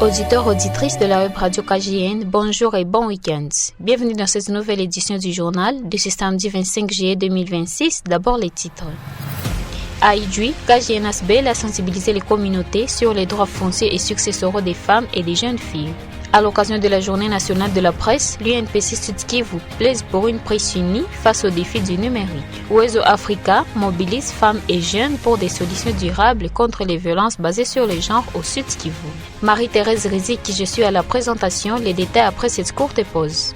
Auditeurs, auditrices de la web radio KGN, bonjour et bon week-end. Bienvenue dans cette nouvelle édition du journal de ce samedi 25 juillet 2026. D'abord les titres. À Idjoui, KGN Asbel a sensibilisé les communautés sur les droits fonciers et successoraux des femmes et des jeunes filles. À l'occasion de la Journée nationale de la presse, l'UNPC Sud Kivu plaide pour une presse unie face aux défis du numérique. Oiseau Africa mobilise femmes et jeunes pour des solutions durables contre les violences basées sur le genre au Sud Kivu. Marie-Thérèse Rizy, qui je suis à la présentation, les détails après cette courte pause.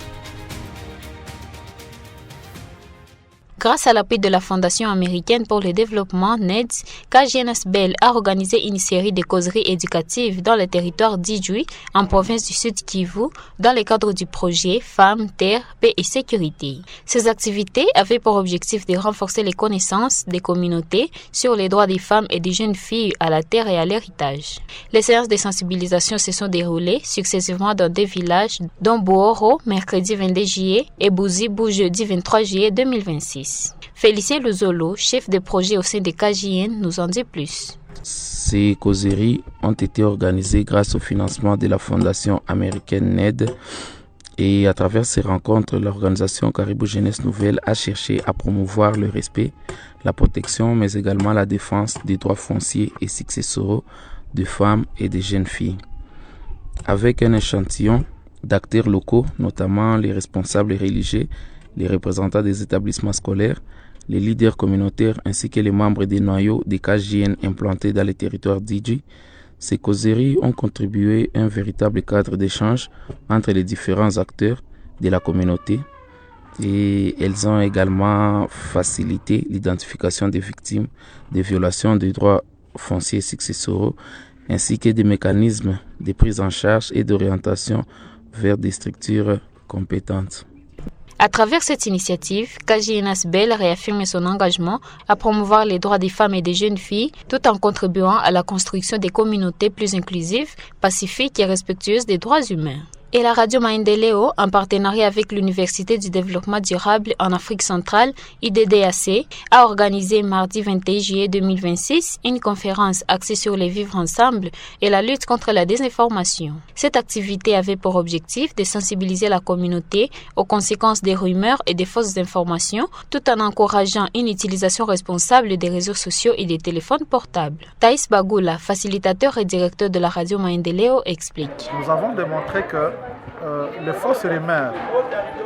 Grâce à l'appui de la Fondation américaine pour le développement NEDS, KGN Asbel a organisé une série de causeries éducatives dans le territoire d'Idjoui, en province du Sud Kivu, dans le cadre du projet Femmes, Terre, Paix et Sécurité. Ces activités avaient pour objectif de renforcer les connaissances des communautés sur les droits des femmes et des jeunes filles à la terre et à l'héritage. Les séances de sensibilisation se sont déroulées successivement dans deux villages, dont Booro, mercredi 22 juillet, et Bouzibou, jeudi 23 juillet 2026. Félicien Luzolo, chef de projet au sein de KGN, nous en dit plus. Ces causeries ont été organisées grâce au financement de la Fondation américaine NED et à travers ces rencontres, l'organisation Caribou Jeunesse Nouvelle a cherché à promouvoir le respect, la protection, mais également la défense des droits fonciers et successoraux de femmes et de jeunes filles. Avec un échantillon d'acteurs locaux, notamment les responsables religieux, les représentants des établissements scolaires, les leaders communautaires ainsi que les membres des noyaux des KGN implantés dans les territoires d'Idjoui, ces causeries ont contribué à un véritable cadre d'échange entre les différents acteurs de la communauté et elles ont également facilité l'identification des victimes des violations des droits fonciers successoraux ainsi que des mécanismes de prise en charge et d'orientation vers des structures compétentes. À travers cette initiative, KGN Asbel réaffirme son engagement à promouvoir les droits des femmes et des jeunes filles tout en contribuant à la construction des communautés plus inclusives, pacifiques et respectueuses des droits humains. Et la radio Maendeleo, en partenariat avec l'Université du développement durable en Afrique centrale, IDDAC, a organisé mardi 21 juillet 2026 une conférence axée sur les vivre ensemble et la lutte contre la désinformation. Cette activité avait pour objectif de sensibiliser la communauté aux conséquences des rumeurs et des fausses informations, tout en encourageant une utilisation responsable des réseaux sociaux et des téléphones portables. Thaïs Bagoula, facilitateur et directeur de la radio Maendeleo, explique. Nous avons démontré que les fausses rumeurs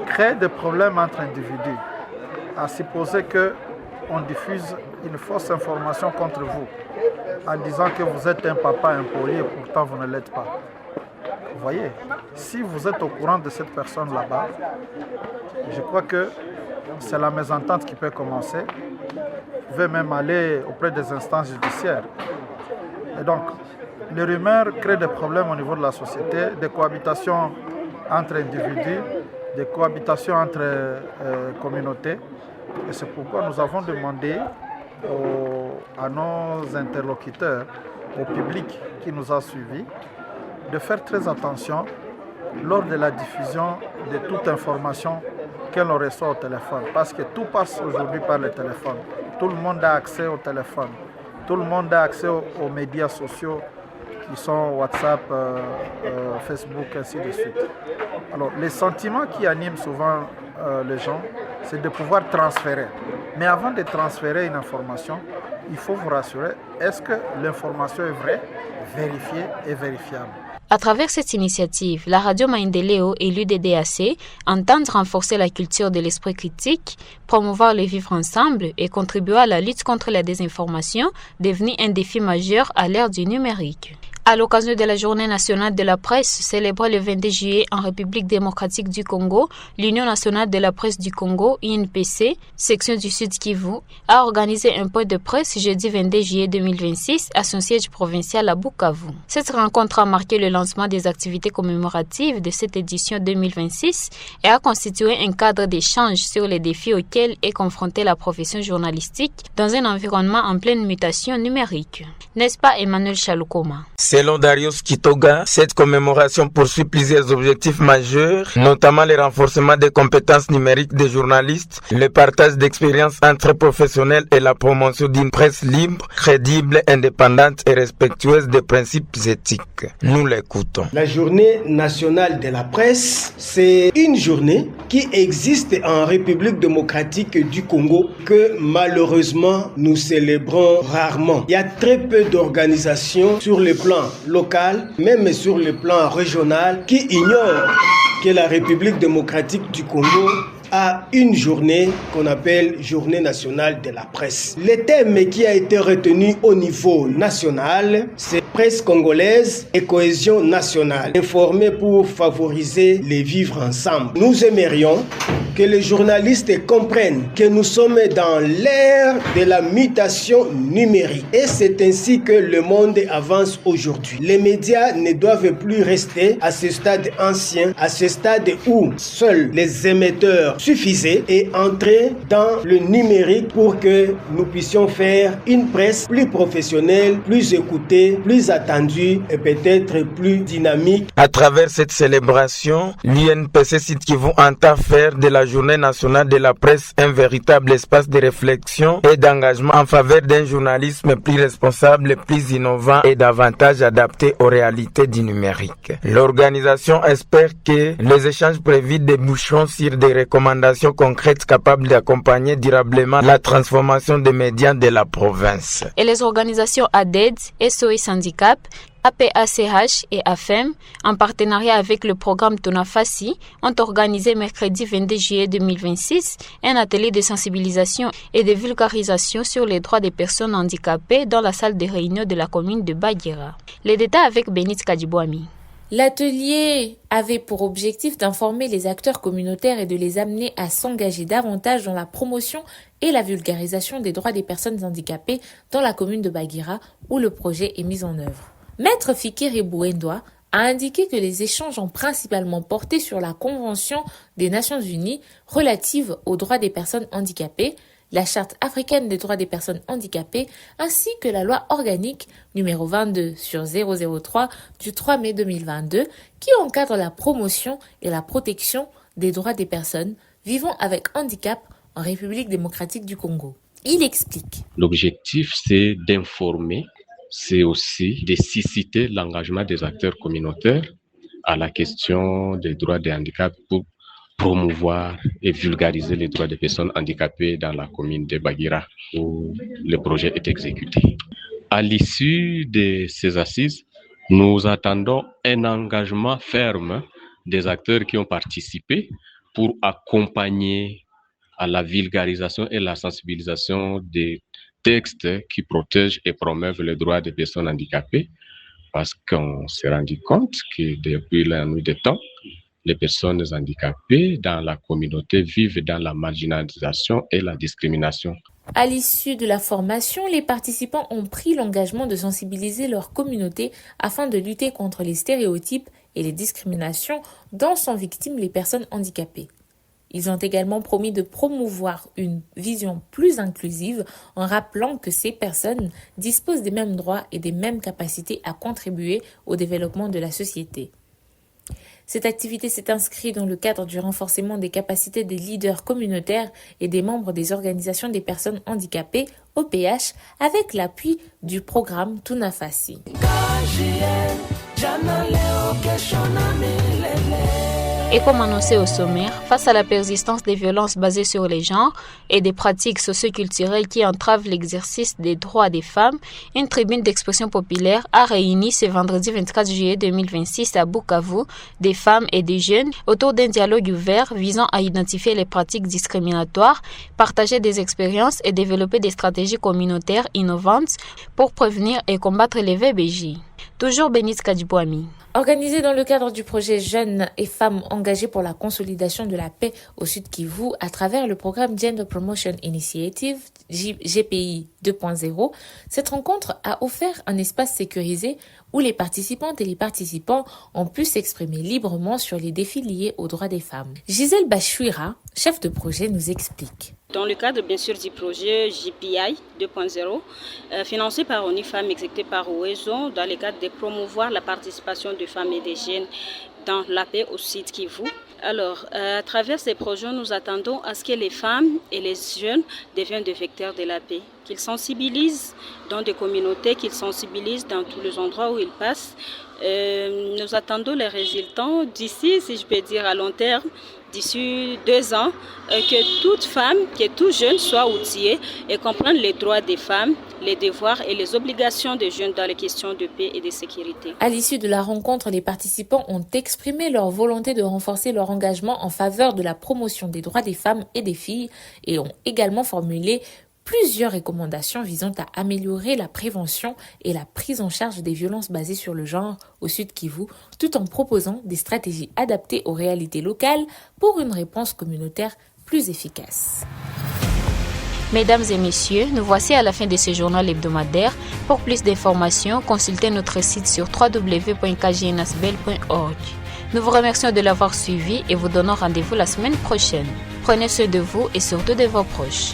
créent des problèmes entre individus, à supposer qu'on diffuse une fausse information contre vous, en disant que vous êtes un papa impoli et pourtant vous ne l'êtes pas. Vous voyez, si vous êtes au courant de cette personne là-bas, je crois que c'est la mésentente qui peut commencer. Vous pouvez même aller auprès des instances judiciaires. Et donc, les rumeurs créent des problèmes au niveau de la société, des cohabitations entre individus, des cohabitations entre communautés. Et c'est pourquoi nous avons demandé à nos interlocuteurs, au public qui nous a suivis, de faire très attention lors de la diffusion de toute information que l'on reçoit au téléphone. Parce que tout passe aujourd'hui par le téléphone. Tout le monde a accès au téléphone. Tout le monde a accès aux médias sociaux qui sont WhatsApp, Facebook, ainsi de suite. Alors, les sentiments qui animent souvent les gens, c'est de pouvoir transférer. Mais avant de transférer une information, il faut vous rassurer, est-ce que l'information est vraie, vérifiée et vérifiable? À travers cette initiative, la radio Maendeleo et l'UDDAC entendent renforcer la culture de l'esprit critique, promouvoir le vivre ensemble et contribuer à la lutte contre la désinformation, devenue un défi majeur à l'ère du numérique. À l'occasion de la Journée nationale de la presse célébrée le 22 juillet en République démocratique du Congo, l'Union nationale de la presse du Congo, UNPC, section du Sud Kivu, a organisé un point de presse jeudi 22 juillet 2026 à son siège provincial à Bukavu. Cette rencontre a marqué le lancement des activités commémoratives de cette édition 2026 et a constitué un cadre d'échange sur les défis auxquels est confrontée la profession journalistique dans un environnement en pleine mutation numérique. N'est-ce pas, Emmanuel Chaloukoma? Selon Darius Kitoga, cette commémoration poursuit plusieurs objectifs majeurs, notamment le renforcement des compétences numériques des journalistes, le partage d'expériences entre professionnels et la promotion d'une presse libre, crédible, indépendante et respectueuse des principes éthiques. Nous l'écoutons. La journée nationale de la presse, c'est une journée qui existe en République démocratique du Congo que malheureusement nous célébrons rarement. Il y a très peu d'organisations sur le plan local, même sur le plan régional, qui ignorent que la République démocratique du Congo a une journée qu'on appelle Journée nationale de la presse. Le thème qui a été retenu au niveau national, c'est presse congolaise et cohésion nationale, informer pour favoriser les vivre ensemble. Nous aimerions que les journalistes comprennent que nous sommes dans l'ère de la mutation numérique et c'est ainsi que le monde avance aujourd'hui. Les médias ne doivent plus rester à ce stade ancien, à ce stade où seuls les émetteurs suffisaient et entrer dans le numérique pour que nous puissions faire une presse plus professionnelle, plus écoutée, plus attendue et peut-être plus dynamique. À travers cette célébration, l'UNPC Sud Kivu entend faire de la Journée nationale de la presse un véritable espace de réflexion et d'engagement en faveur d'un journalisme plus responsable, plus innovant et davantage adapté aux réalités du numérique. L'organisation espère que les échanges prévus déboucheront sur des recommandations concrètes capables d'accompagner durablement la transformation des médias de la province. Et les organisations ADED, SOS Handicap, APACH et AFEM, en partenariat avec le programme Tonafasi, ont organisé mercredi 22 juillet 2026 un atelier de sensibilisation et de vulgarisation sur les droits des personnes handicapées dans la salle de réunion de la commune de Bagira. Les détails avec Benit Kadjibouami. L'atelier avait pour objectif d'informer les acteurs communautaires et de les amener à s'engager davantage dans la promotion et la vulgarisation des droits des personnes handicapées dans la commune de Bagira où le projet est mis en œuvre. Maître Fikiri Bouendoa a indiqué que les échanges ont principalement porté sur la Convention des Nations Unies relative aux droits des personnes handicapées, la Charte africaine des droits des personnes handicapées, ainsi que la loi organique numéro 22/003 du 3 mai 2022 qui encadre la promotion et la protection des droits des personnes vivant avec handicap en République démocratique du Congo. Il explique. L'objectif, c'est d'informer, c'est aussi de susciter l'engagement des acteurs communautaires à la question des droits des handicaps pour promouvoir et vulgariser les droits des personnes handicapées dans la commune de Bagira où le projet est exécuté. À l'issue de ces assises, nous attendons un engagement ferme des acteurs qui ont participé pour accompagner à la vulgarisation et la sensibilisation des textes qui protègent et promeuvent les droits des personnes handicapées, parce qu'on s'est rendu compte que depuis la nuit des temps, les personnes handicapées dans la communauté vivent dans la marginalisation et la discrimination. À l'issue de la formation, les participants ont pris l'engagement de sensibiliser leur communauté afin de lutter contre les stéréotypes et les discriminations dont sont victimes les personnes handicapées. Ils ont également promis de promouvoir une vision plus inclusive en rappelant que ces personnes disposent des mêmes droits et des mêmes capacités à contribuer au développement de la société. Cette activité s'est inscrite dans le cadre du renforcement des capacités des leaders communautaires et des membres des organisations des personnes handicapées, OPH, avec l'appui du programme Tunafasi. Et comme annoncé au sommaire, face à la persistance des violences basées sur les genres et des pratiques socioculturelles qui entravent l'exercice des droits des femmes, une tribune d'expression populaire a réuni ce vendredi 24 juillet 2026 à Bukavu des femmes et des jeunes autour d'un dialogue ouvert visant à identifier les pratiques discriminatoires, partager des expériences et développer des stratégies communautaires innovantes pour prévenir et combattre les VBJ. Toujours Benit Kadjibouami. Organisé dans le cadre du projet Jeunes et femmes engagées pour la consolidation de la paix au Sud Kivu à travers le programme Gender Promotion Initiative, GPI 2.0, cette rencontre a offert un espace sécurisé où les participantes et les participants ont pu s'exprimer librement sur les défis liés aux droits des femmes. Gisèle Bachouira, chef de projet, nous explique. dans le cadre bien sûr du projet JPI 2.0, financé par ONU Femmes, exécuté par OESO, dans le cadre de promouvoir la participation des femmes et des jeunes dans la paix au Sud Kivu. Alors, à travers ces projets, nous attendons à ce que les femmes et les jeunes deviennent des vecteurs de la paix, qu'ils sensibilisent dans des communautés, qu'ils sensibilisent dans tous les endroits où ils passent. Nous attendons les résultats d'ici, si je peux dire à long terme, d'ici 2 ans, que toute femme, que tout jeune soit outillé et comprenne les droits des femmes, les devoirs et les obligations des jeunes dans les questions de paix et de sécurité. À l'issue de la rencontre, les participants ont exprimé leur volonté de renforcer leur engagement en faveur de la promotion des droits des femmes et des filles et ont également formulé plusieurs recommandations visant à améliorer la prévention et la prise en charge des violences basées sur le genre au Sud Kivu, tout en proposant des stratégies adaptées aux réalités locales pour une réponse communautaire plus efficace. Mesdames et messieurs, nous voici à la fin de ce journal hebdomadaire. Pour plus d'informations, consultez notre site sur www.kjnsbel.org. Nous vous remercions de l'avoir suivi et vous donnons rendez-vous la semaine prochaine. Prenez soin de vous et surtout de vos proches.